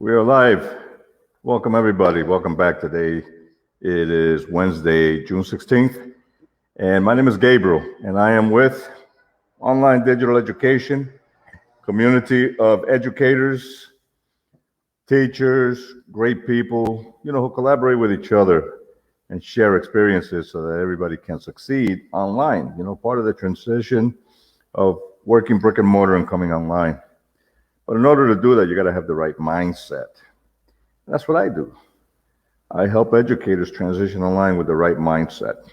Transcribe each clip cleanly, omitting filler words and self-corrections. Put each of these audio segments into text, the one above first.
We are live. Welcome, everybody. Welcome back today. It is Wednesday, June 16th, and my name is Gabriel, and I am with Online Digital Education, community of educators, teachers, great people, who collaborate with each other and share experiences so that everybody can succeed online, part of the transition of working brick and mortar and coming online. But in order to do that, you got to have the right mindset. That's what I do. I help educators transition online with the right mindset.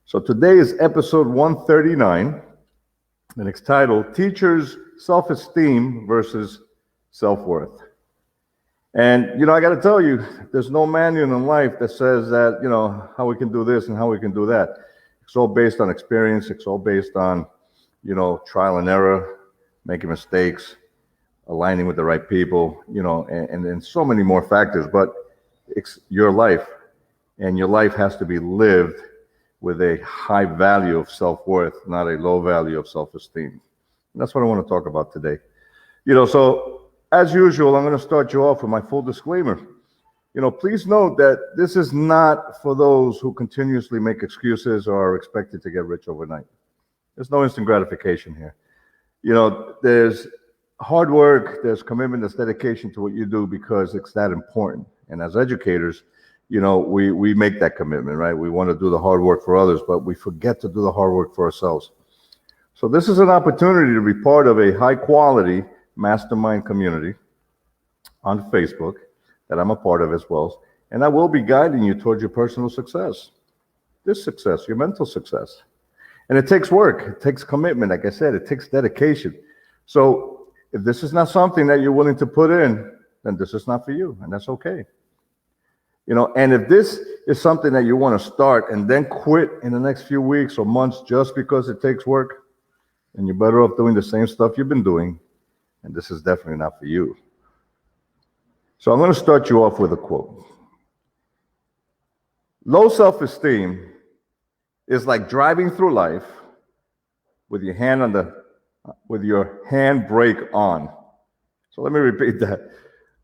So today is episode 139, and it's titled Teachers' Self-Esteem versus Self-Worth. And, I got to tell you, there's no manual in life that says that, how we can do this and how we can do that. It's all based on experience. It's all based on, trial and error, making mistakes, aligning with the right people, and so many more factors. But it's your life, and your life has to be lived with a high value of self-worth, not a low value of self-esteem. And that's what I want to talk about today. So as usual, I'm going to start you off with my full disclaimer. Please note that this is not for those who continuously make excuses or are expected to get rich overnight. There's no instant gratification here. There's hard work, there's commitment, there's dedication to what you do because it's that important. And as educators, we make that commitment, right? We want to do the hard work for others, but we forget to do the hard work for ourselves. So this is an opportunity to be part of a high quality mastermind community on Facebook that I'm a part of as well. And I will be guiding you towards your personal success, this success, your mental success. And it takes work, it takes commitment. Like I said, it takes dedication. So if this is not something that you're willing to put in, then this is not for you, and that's okay. And if this is something that you want to start and then quit in the next few weeks or months just because it takes work, then you're better off doing the same stuff you've been doing, and this is definitely not for you. So I'm going to start you off with a quote. Low self-esteem is like driving through life with your handbrake on. So let me repeat that.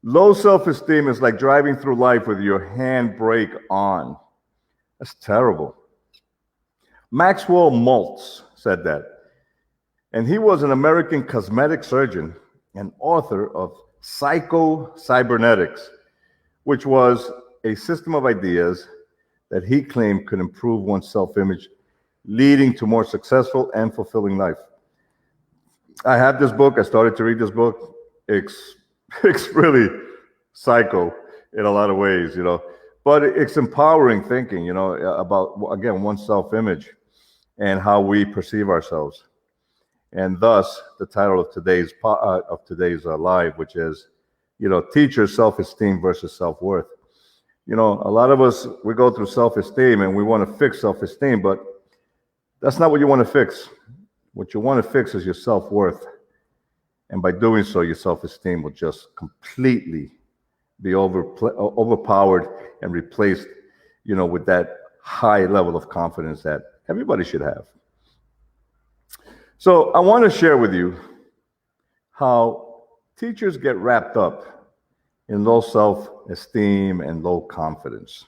Low self-esteem is like driving through life with your handbrake on. That's terrible. Maxwell Maltz said that. And he was an American cosmetic surgeon and author of Psycho-Cybernetics, which was a system of ideas that he claimed could improve one's self-image, leading to more successful and fulfilling life. I have this book. I started to read this book. It's really psycho in a lot of ways, but it's empowering thinking, about, again, one's self-image and how we perceive ourselves. And thus, the title of today's live, which is, Teachers' Self-Esteem versus Self-Worth. A lot of us, we go through self-esteem and we want to fix self-esteem, but that's not what you want to fix. What you want to fix is your self-worth. And by doing so, your self-esteem will just completely be overpowered and replaced, with that high level of confidence that everybody should have. So I want to share with you how teachers get wrapped up in low self-esteem and low confidence.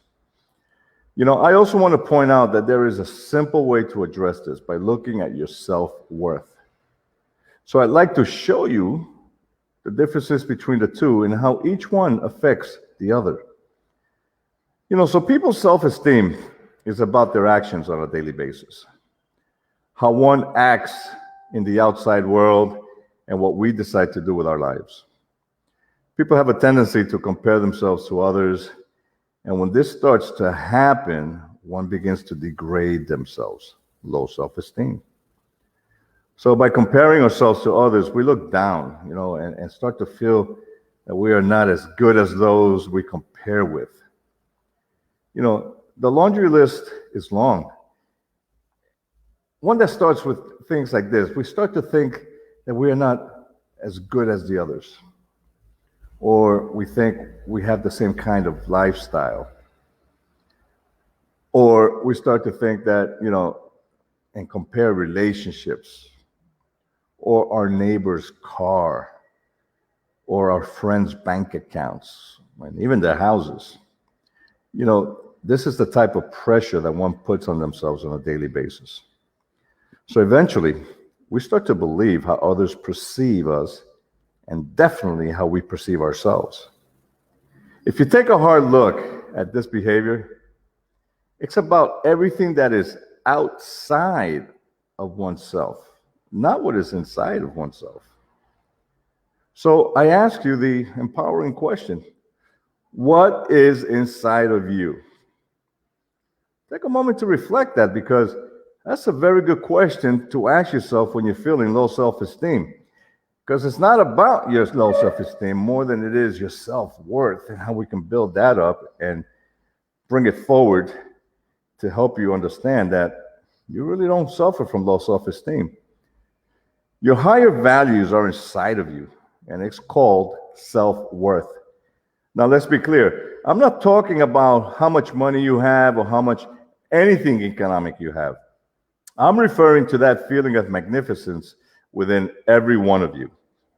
I also want to point out that there is a simple way to address this by looking at your self-worth. So I'd like to show you the differences between the two and how each one affects the other. So people's self-esteem is about their actions on a daily basis. How one acts in the outside world and what we decide to do with our lives. People have a tendency to compare themselves to others. And when this starts to happen, one begins to degrade themselves, low self-esteem. So by comparing ourselves to others, we look down, and start to feel that we are not as good as those we compare with. The laundry list is long. One that starts with things like this, we start to think that we are not as good as the others. Or we think we have the same kind of lifestyle. Or we start to think that, and compare relationships or our neighbor's car or our friends' bank accounts, and even their houses. This is the type of pressure that one puts on themselves on a daily basis. So eventually, we start to believe how others perceive us and definitely how we perceive ourselves. If you take a hard look at this behavior, it's about everything that is outside of oneself, not what is inside of oneself. So I ask you the empowering question: what is inside of you? Take a moment to reflect that, because that's a very good question to ask yourself when you're feeling low self-esteem. Because it's not about your low self-esteem more than it is your self-worth, and how we can build that up and bring it forward to help you understand that you really don't suffer from low self-esteem. Your higher values are inside of you, and it's called self-worth. Now, let's be clear. I'm not talking about how much money you have or how much anything economic you have. I'm referring to that feeling of magnificence within every one of you.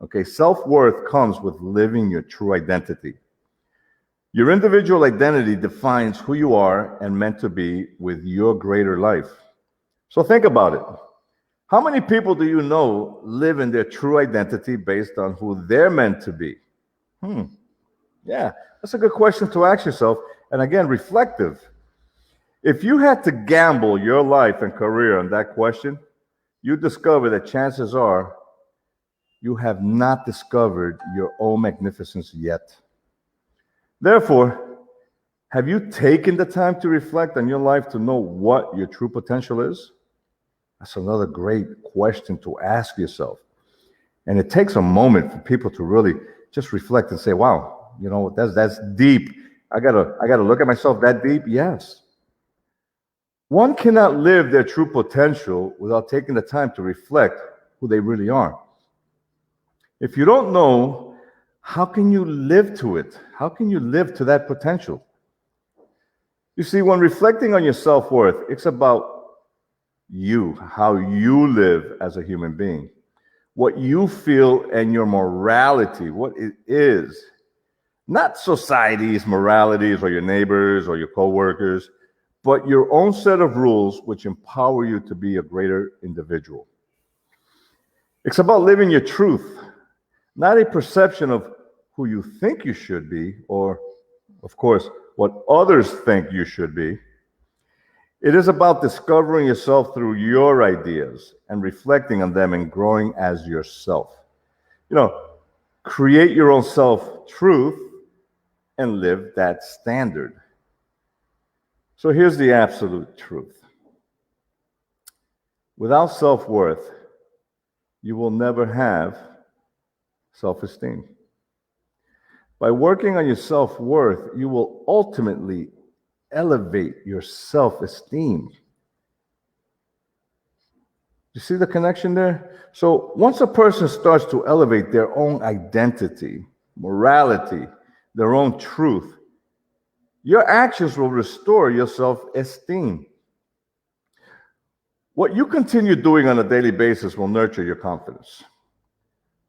Okay, self-worth comes with living your true identity. Your individual identity defines who you are and meant to be with your greater life. So think about it. How many people do you know live in their true identity based on who they're meant to be? Yeah, that's a good question to ask yourself. And again, reflective. If you had to gamble your life and career on that question, you discover that chances are you have not discovered your own magnificence yet. Therefore, have you taken the time to reflect on your life to know what your true potential is? That's another great question to ask yourself. And it takes a moment for people to really just reflect and say, wow, that's deep. I gotta look at myself that deep. Yes. One cannot live their true potential without taking the time to reflect who they really are. If you don't know, how can you live to it? How can you live to that potential? You see, when reflecting on your self-worth, it's about you, how you live as a human being, what you feel, and your morality, what it is. Not society's moralities or your neighbors or your coworkers, but your own set of rules which empower you to be a greater individual. It's about living your truth, not a perception of who you think you should be, or, of course, what others think you should be. It is about discovering yourself through your ideas and reflecting on them and growing as yourself. Create your own self-truth and live that standard. So here's the absolute truth. Without self-worth, you will never have self-esteem. By working on your self-worth, you will ultimately elevate your self-esteem. You see the connection there? So once a person starts to elevate their own identity, morality, their own truth, your actions will restore your self-esteem. What you continue doing on a daily basis will nurture your confidence.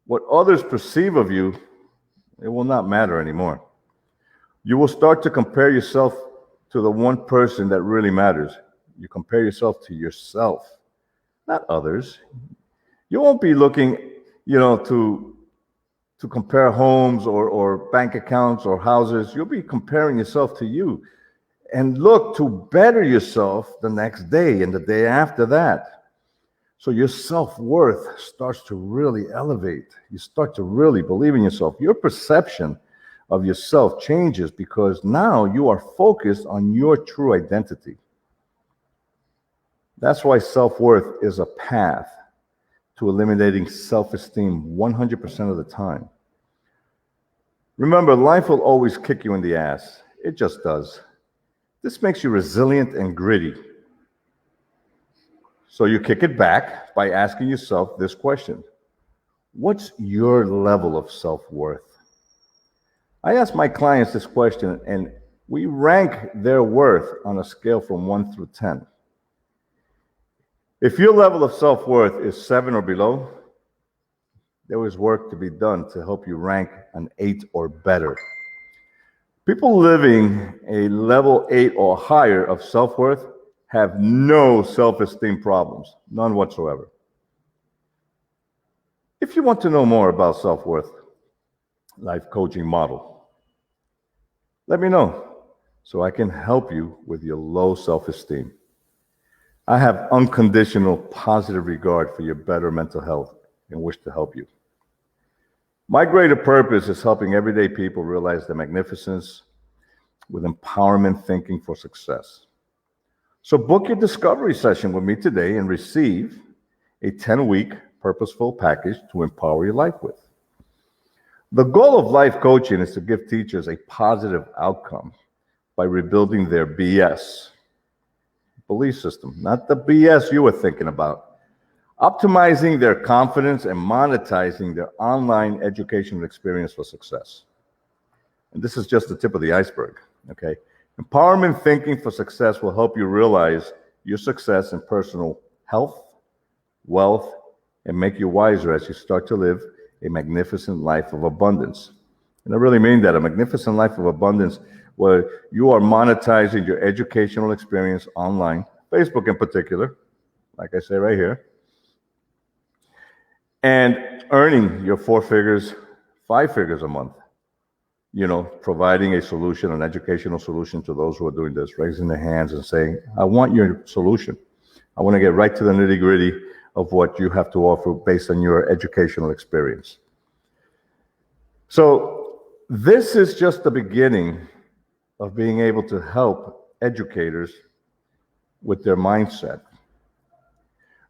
What others perceive of you, it will not matter anymore. You will start to compare yourself to the one person that really matters. You compare yourself to yourself, not others. You won't be looking, to compare homes or bank accounts or houses. You'll be comparing yourself to you, and look to better yourself the next day and the day after that. So your self-worth starts to really elevate. You start to really believe in yourself. Your perception of yourself changes because now you are focused on your true identity. That's why self-worth is a path to eliminating self-esteem 100% of the time. Remember, life will always kick you in the ass. It just does. This makes you resilient and gritty. So you kick it back by asking yourself this question: what's your level of self-worth? I ask my clients this question, and we rank their worth on a scale from 1 through 10. If your level of self-worth is 7 or below, There is work to be done to help you rank an 8 or better. People living a level 8 or higher of self-worth have no self-esteem problems, none whatsoever. If you want to know more about self-worth life coaching model, let me know so I can help you with your low self-esteem. I have unconditional positive regard for your better mental health and wish to help you. My greater purpose is helping everyday people realize their magnificence with empowerment thinking for success. So book your discovery session with me today and receive a 10-week purposeful package to empower your life with. The goal of life coaching is to give teachers a positive outcome by rebuilding their BS belief system, not the BS you were thinking about, optimizing their confidence and monetizing their online educational experience for success. And this is just the tip of the iceberg, okay? Empowerment thinking for success will help you realize your success in personal health, wealth, and make you wiser as you start to live a magnificent life of abundance. And I really mean that, a magnificent life of abundance where you are monetizing your educational experience online, Facebook in particular, like I say right here, and earning your 4 figures, 5 figures a month. You know, providing a solution, an educational solution to those who are doing this, raising their hands and saying, I want your solution. I want to get right to the nitty-gritty of what you have to offer based on your educational experience. So this is just the beginning of being able to help educators with their mindset.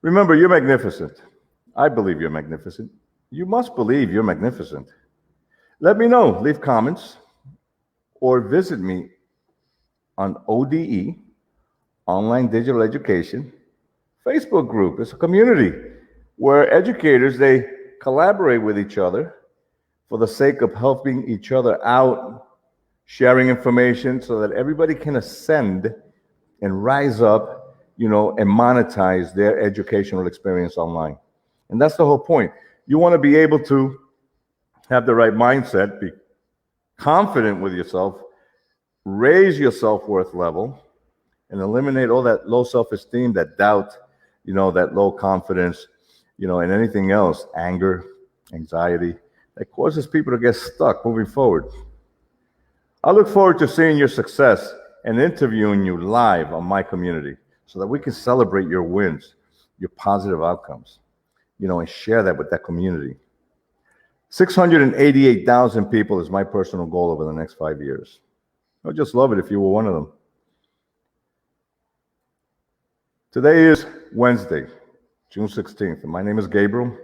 Remember, you're magnificent. I believe you're magnificent. You must believe you're magnificent. Let me know, leave comments, or visit me on ODE, Online Digital Education, Facebook group. It's a community where educators, they collaborate with each other for the sake of helping each other out, sharing information so that everybody can ascend and rise up, you know, and monetize their educational experience online. And that's the whole point. You want to be able to have the right mindset, be confident with yourself, raise your self-worth level, and eliminate all that low self-esteem, that doubt, you know, that low confidence, you know, and anything else, anger, anxiety, that causes people to get stuck moving forward. I look forward to seeing your success and interviewing you live on my community so that we can celebrate your wins, your positive outcomes, you know, and share that with that community. 688,000 people is my personal goal over the next 5 years. I'd just love it if you were one of them. Today is Wednesday, June 16th, and my name is Gabriel,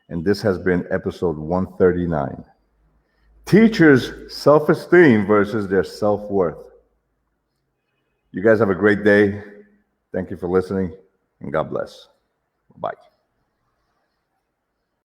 and this has been episode 139. Teachers' self-esteem versus their self-worth. You guys have a great day. Thank you for listening, and God bless. Bye.